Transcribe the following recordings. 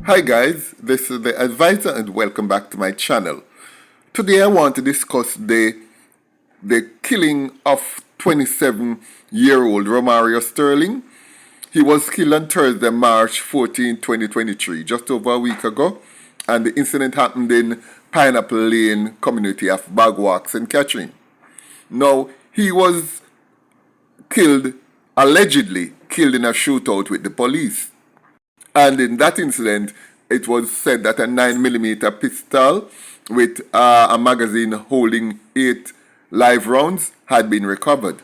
Hi guys, this is the advisor and welcome back to my channel. Today I want to discuss the killing of 27-year-old Romario Sterling. He was killed on Thursday, March 14, 2023, just over a week ago, and the incident happened in Pineapple Lane community of Bagwalk, St. Catherine. Now, he was allegedly killed in a shootout with the police. And in that incident, it was said that a 9mm pistol with a magazine holding 8 live rounds had been recovered.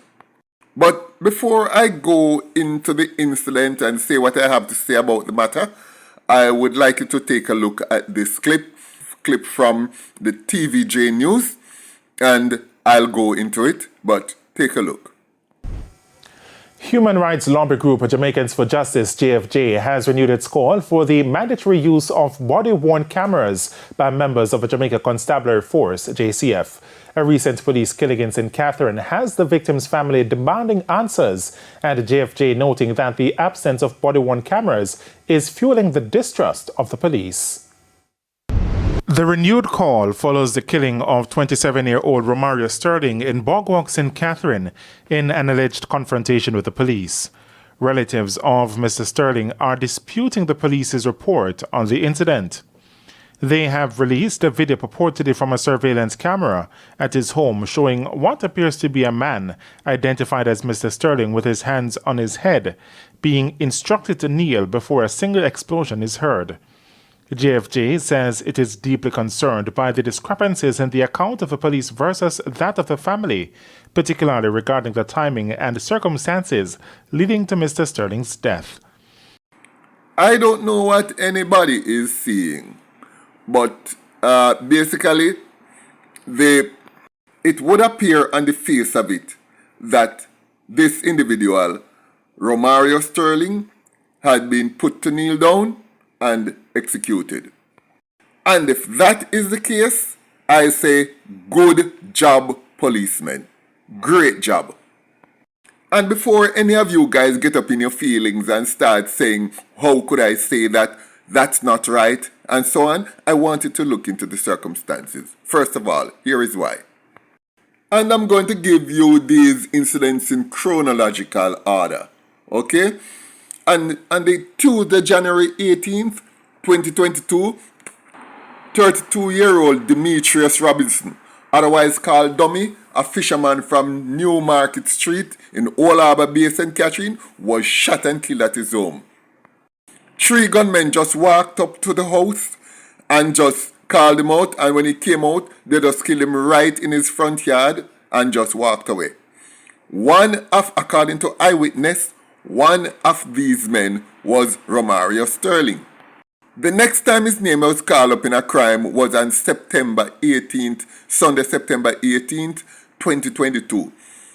But before I go into the incident and say what I have to say about the matter, I would like you to take a look at this clip from the TVJ News, and I'll go into it, but take a look. Human rights lobby group Jamaicans for Justice, JFJ, has renewed its call for the mandatory use of body-worn cameras by members of a Jamaica Constabulary Force, JCF. A recent police killing in St. Catherine has the victim's family demanding answers, and JFJ noting that the absence of body-worn cameras is fueling the distrust of the police. The renewed call follows the killing of 27-year-old Romario Sterling in Bagwalk, St. Catherine, in an alleged confrontation with the police. Relatives of Mr. Sterling are disputing the police's report on the incident. They have released a video purportedly from a surveillance camera at his home showing what appears to be a man identified as Mr. Sterling with his hands on his head, being instructed to kneel before a single explosion is heard. JFJ says it is deeply concerned by the discrepancies in the account of the police versus that of the family, particularly regarding the timing and circumstances leading to Mr. Sterling's death. I don't know what anybody is seeing, but basically, it would appear on the face of it that this individual, Romario Sterling, had been put to kneel down and executed. And if that is the case, I say good job, policemen. Great job. And before any of you guys get up in your feelings and start saying, how could I say that, that's not right, and so on, I wanted to look into the circumstances. First of all, here is why. And I'm going to give you these incidents in chronological order. Okay? And on the Tuesday, January 18th, 2022, 32-year-old Demetrius Robinson, otherwise called Dummy, a fisherman from Newmarket Street in Old Harbour Bay, St. Catherine, was shot and killed at his home. 3 gunmen just walked up to the house and just called him out, and when he came out, they just killed him right in his front yard and just walked away. According to eyewitness, one of these men was Romario Sterling. The next time his name was called up in a crime was on September 18th, Sunday, September 18th, 2022.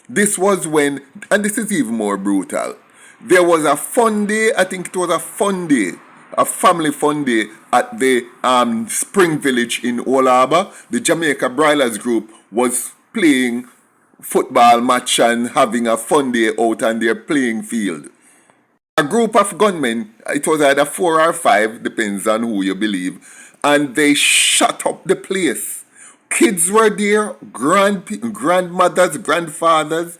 This was when, and this is even more brutal, there was a fun day, I think it was a fun day, a family fun day at the Spring Village in Old Harbour. The Jamaica Broilers group was playing football match and having a fun day out on their playing field. A group of gunmen, it was either 4 or 5, depends on who you believe, and they shut up the place. Kids were there, grandmothers, grandfathers,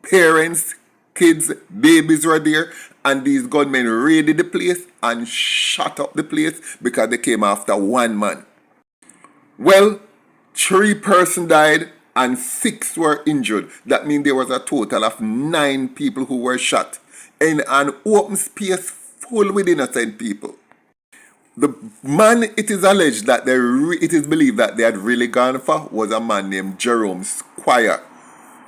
parents, kids, babies were there, and these gunmen raided the place and shut up the place because they came after one man. Well, 3 persons died and 6 were injured. That means there was a total of 9 people who were shot in an open space full with innocent people. The man it is alleged that it is believed that they had really gone for was a man named Jerome Squire,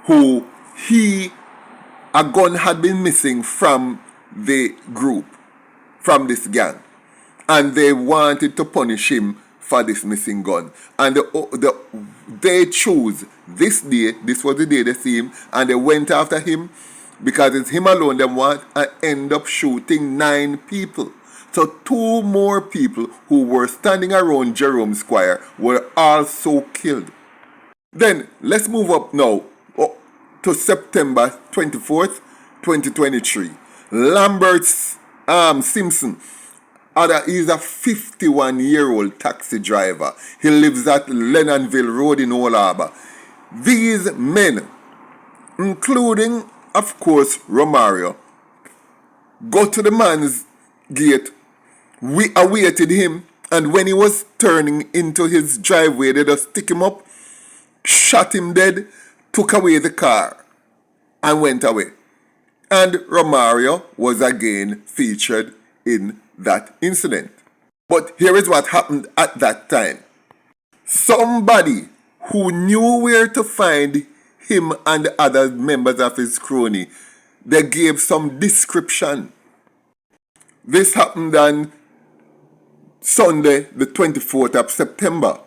who a gun had been missing from the group, from this gang, and they wanted to punish him for this missing gun. And they chose this day, this was the day they see him, and they went after him because it's him alone they want, and end up shooting 9 people. So 2 more people who were standing around Jerome Squire were also killed. Then let's move up now to September 24th, 2023. Lambert Simpson, He's a 51-year-old taxi driver. He lives at Lennonville Road in Old Harbour. These men, including, of course, Romario, go to the man's gate. We awaited him, and when he was turning into his driveway, they just stick him up, shot him dead, took away the car, and went away. And Romario was again featured in that incident. But here is what happened at that time. Somebody who knew where to find him and the other members of his crony, they gave some description. This happened on Sunday, the 24th of September.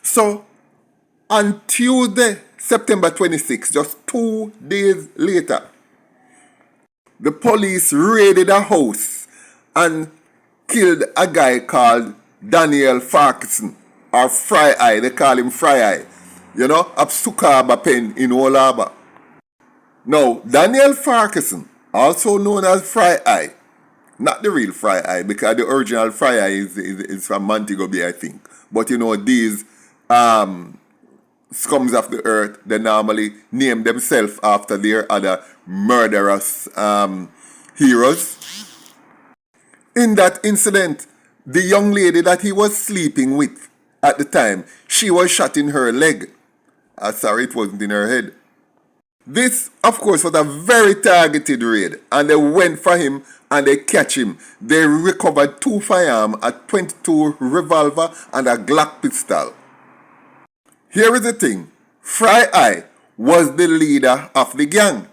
So, on Tuesday, September 26th, just 2 days later, the police raided a house and killed a guy called Daniel Farquharson, or Fry Eye. They call him Fry Eye. You know, of Sukaba Pen in Old Harbour. Now, Daniel Farquharson, also known as Fry Eye, not the real Fry Eye, because the original Fry Eye is from Montego Bay, I think. But you know, these scums of the earth, they normally name themselves after their other murderous heroes. In that incident, the young lady that he was sleeping with at the time, she was shot in her leg. Sorry, it wasn't in her head. This, of course, was a very targeted raid, and they went for him and they catch him. They recovered 2 firearms, a .22 revolver and a Glock pistol. Here is the thing. Fry Eye was the leader of the gang.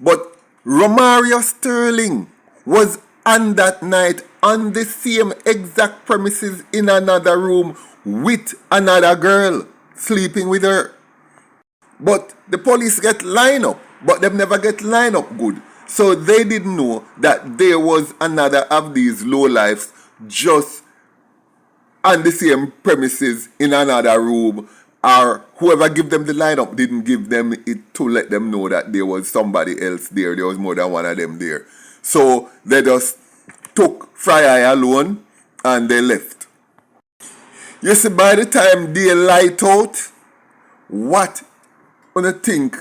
But Romario Sterling was on that night on the same exact premises in another room with another girl, sleeping with her. But the police get lined up, but they never get lined up good. So they didn't know that there was another of these lowlifes just on the same premises in another room, or whoever gave them the lineup didn't give them it to let them know that there was somebody else there. There was more than one of them there. So they just took Fry Eye alone and they left. You see, by the time they light out, what do you think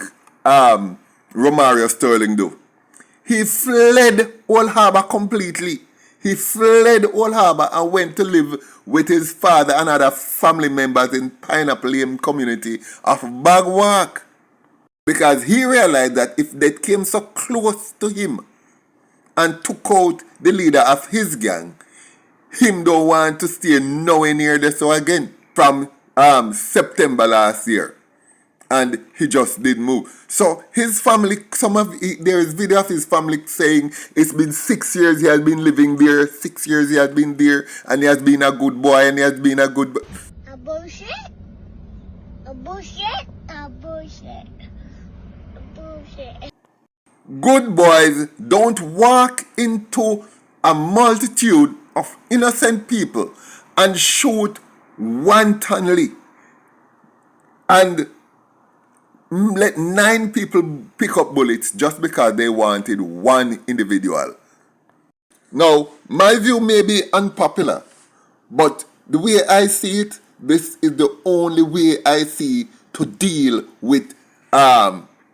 Romario Sterling do? He fled Old Harbour completely. He fled Old Harbour and went to live with his father and other family members in Pineapple Lane community of Bagwalk. Because he realized that if they came so close to him and took out the leader of his gang, him don't want to stay nowhere near this again from September last year. And he just didn't move. So his family, there is video of his family saying it's been 6 years he has been living there, 6 years he has been there, and he has been a good boy, and he has been a good boy. A bullshit? A bullshit? A bullshit? A bullshit? Good boys don't walk into a multitude of innocent people and shoot wantonly and let 9 people pick up bullets just because they wanted one individual. Now, my view may be unpopular, but the way I see it, this is the only way I see to deal with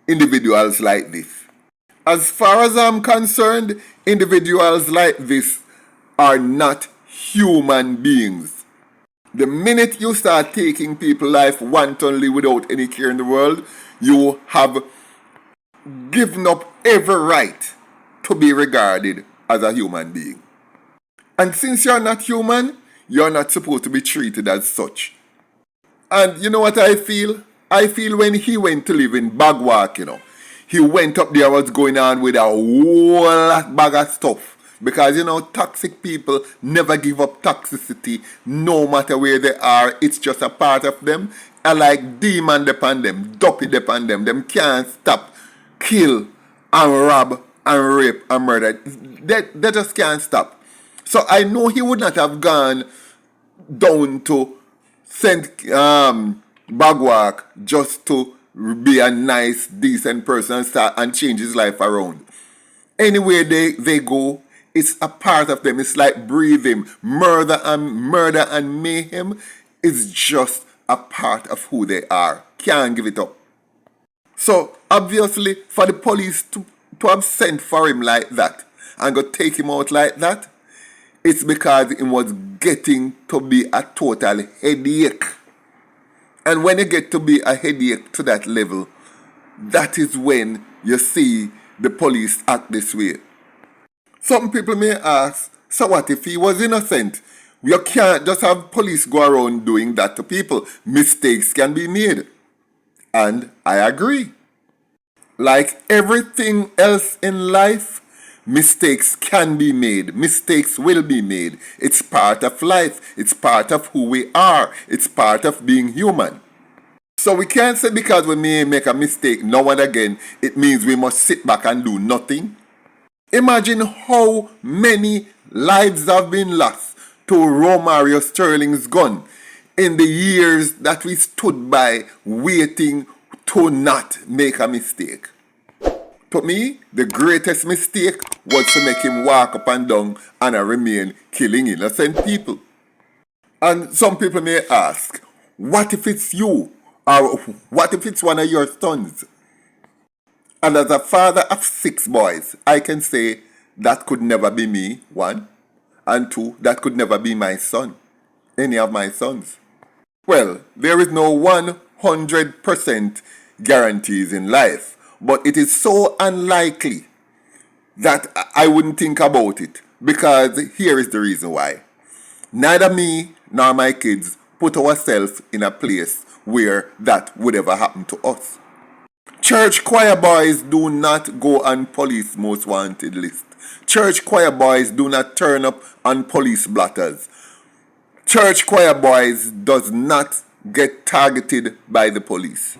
individuals like this. As far as I'm concerned, individuals like this are not human beings. The minute you start taking people's life wantonly without any care in the world, you have given up every right to be regarded as a human being. And since you're not human, you're not supposed to be treated as such. And you know what I feel? I feel when he went to live in Bagwalk, he went up there, what's going on with a whole bag of stuff. Because, toxic people never give up toxicity no matter where they are. It's just a part of them. I like demon upon them, duppy upon them. Them can't stop, kill, and rob, and rape, and murder. They just can't stop. So I know he would not have gone down to St. Bagwalk just to be a nice, decent person and change his life around. Anywhere they go, It's a part of them. It's like breathing. Murder and mayhem is just a part of who they are. Can't give it up. So obviously for the police to have sent for him like that and go take him out like that, it's because it was getting to be a total headache. And when you get to be a headache to that level, that is when you see the police act this way. Some people may ask, so what if he was innocent? You can't just have police go around doing that to people. Mistakes can be made. And I agree. Like everything else in life, mistakes can be made. Mistakes will be made. It's part of life. It's part of who we are. It's part of being human. So we can't say because we may make a mistake now and again, it means we must sit back and do nothing. Imagine how many lives have been lost to Romario Sterling's gun in the years that we stood by waiting to not make a mistake. To me, the greatest mistake was to make him walk up and down and remain killing innocent people. And some people may ask, what if it's you? Or what if it's one of your sons? And as a father of 6 boys, I can say that could never be me, 1. And 2, that could never be my son, any of my sons. Well, there is no 100% guarantees in life, but it is so unlikely that I wouldn't think about it, because here is the reason why. Neither me nor my kids put ourselves in a place where that would ever happen to us. Church choir boys do not go on police most wanted list. Church choir boys do not turn up on police blotters. Church choir boys does not get targeted by the police.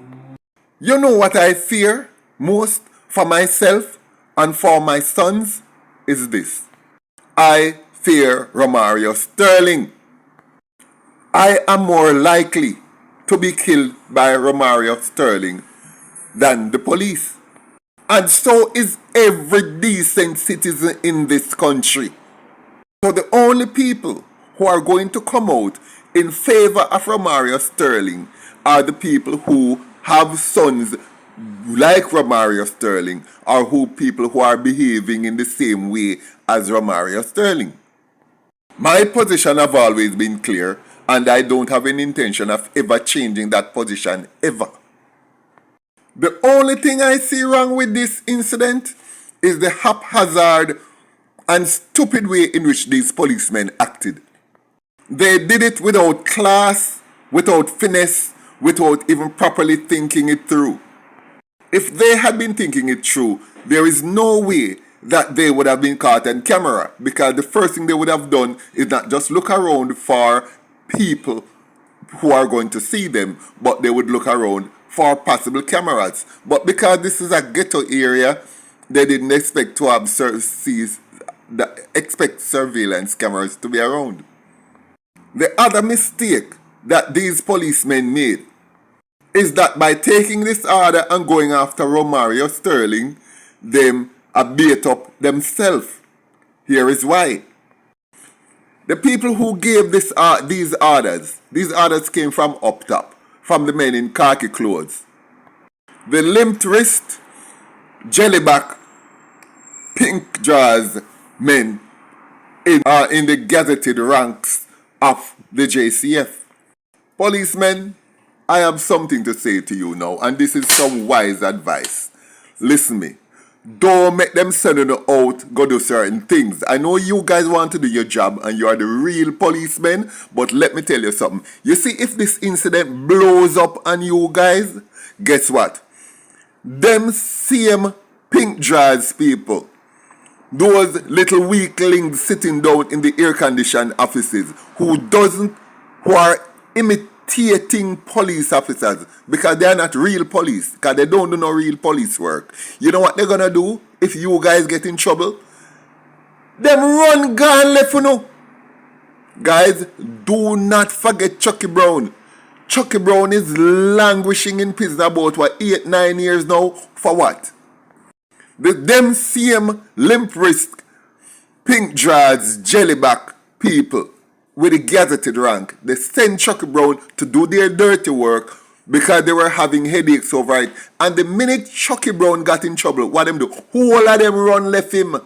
You know what I fear most for myself and for my sons is this. I fear Romario Sterling. I am more likely to be killed by Romario Sterling than the police. And so is every decent citizen in this country. So the only people who are going to come out in favor of Romario Sterling are the people who have sons like Romario Sterling, or people who are behaving in the same way as Romario Sterling. My position have always been clear, and I don't have any intention of ever changing that position ever. The only thing I see wrong with this incident is the haphazard and stupid way in which these policemen acted. They did it without class, without finesse, without even properly thinking it through. If they had been thinking it through, there is no way that they would have been caught on camera, because the first thing they would have done is not just look around for people who are going to see them, but they would look around for possible cameras. But because this is a ghetto area, they didn't expect to have surveillance cameras to be around. The other mistake that these policemen made is that by taking this order and going after Romario Sterling, them abate up themselves. Here is why. The people who gave these orders came from up top, from the men in khaki clothes. The limped wrist, jellyback, pink jaws men are in the gazetted ranks of the JCF. Policemen, I have something to say to you now, and this is some wise advice. Listen me. Don't make them send you out, go do certain things. I know you guys want to do your job and you are the real policemen, but let me tell you something. You see, if this incident blows up on you guys, guess what? Them same pink dress people, those little weaklings sitting down in the air-conditioned offices who are imitating police officers because they are not real police, because they don't do no real police work. You know what they're gonna do if you guys get in trouble? Them run gone left for no. Guys, do not forget Chucky Brown. Chucky Brown is languishing in prison about 8-9 years now. For what? Them same limp wrist pink draws, jellyback people with a gazetted rank. They sent Chucky Brown to do their dirty work because they were having headaches over it. And the minute Chucky Brown got in trouble, what them do? All of them run left him.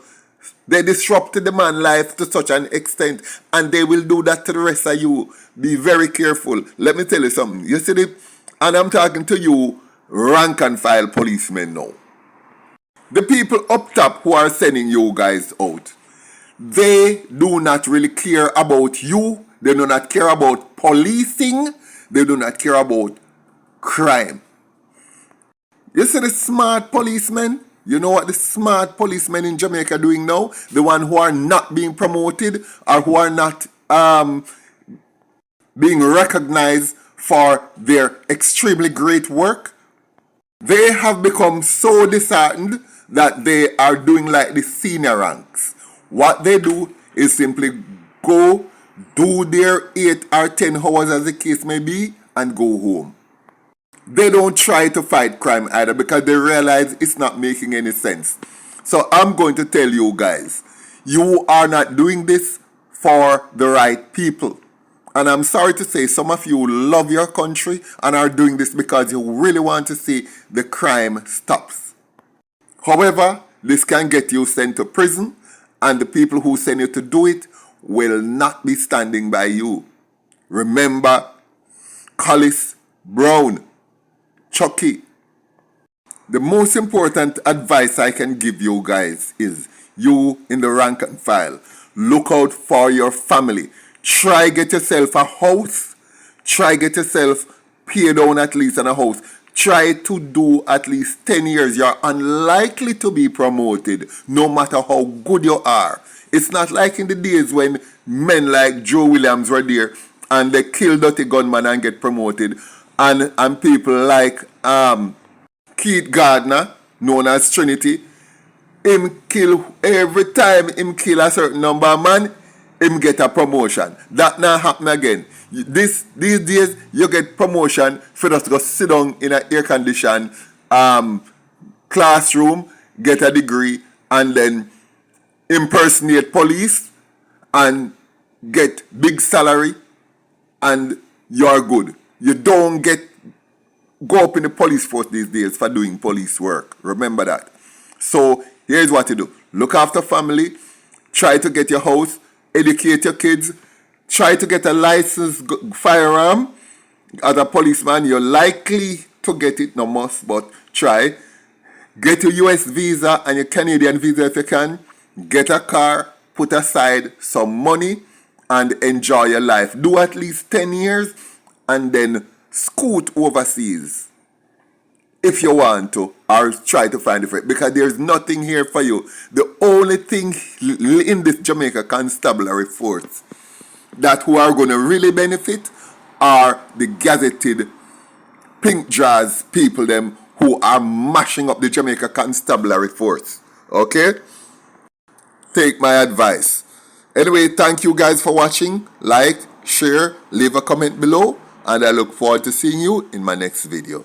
They disrupted the man's life to such an extent, and they will do that to the rest of you. Be very careful. Let me tell you something. You see, and I'm talking to you, rank and file policemen now. The people up top who are sending you guys out, they do not really care about you. They do not care about policing. They do not care about crime. You see the smart policemen? You know what the smart policemen in Jamaica are doing now? The one who are not being promoted or who are not being recognized for their extremely great work. They have become so disheartened that they are doing like the senior ranks. What they do is simply go, do their 8 or 10 hours as the case may be, and go home. They don't try to fight crime either because they realize it's not making any sense. So I'm going to tell you guys, you are not doing this for the right people. And I'm sorry to say, some of you love your country and are doing this because you really want to see the crime stops. However, this can get you sent to prison, and the people who send you to do it will not be standing by you. Remember, Collis, Brown, Chucky. The most important advice I can give you guys is, you in the rank and file, look out for your family. Try get yourself a house. Try get yourself paid down at least on a house. Try to do at least 10 years. You're unlikely to be promoted no matter how good you are. It's not like in the days when men like Joe Williams were there and they kill dirty gunman and get promoted. And people like Keith Gardner, known as Trinity, him kill every time him kill a certain number of man, him get a promotion. That not happen again. These days you get promotion for just to go sit down in an air conditioned classroom, get a degree, and then impersonate police and get big salary, and you're good. You don't go up in the police force these days for doing police work. Remember that. So here's what you do. Look after family. Try to get your house. Educate your kids. Try to get a licensed firearm. As a policeman, you're likely to get it. No must, but try. Get your US visa and your Canadian visa if you can. Get a car. Put aside some money and enjoy your life. Do at least 10 years and then scoot overseas if you want to, or try to find a friend, because there's nothing here for you. The only thing in this Jamaica Constabulary Force that who are going to really benefit are the gazetted pink draws people them who are mashing up the Jamaica Constabulary Force. Okay? Take my advice. Anyway, thank you guys for watching. Like, share, leave a comment below, and I look forward to seeing you in my next video.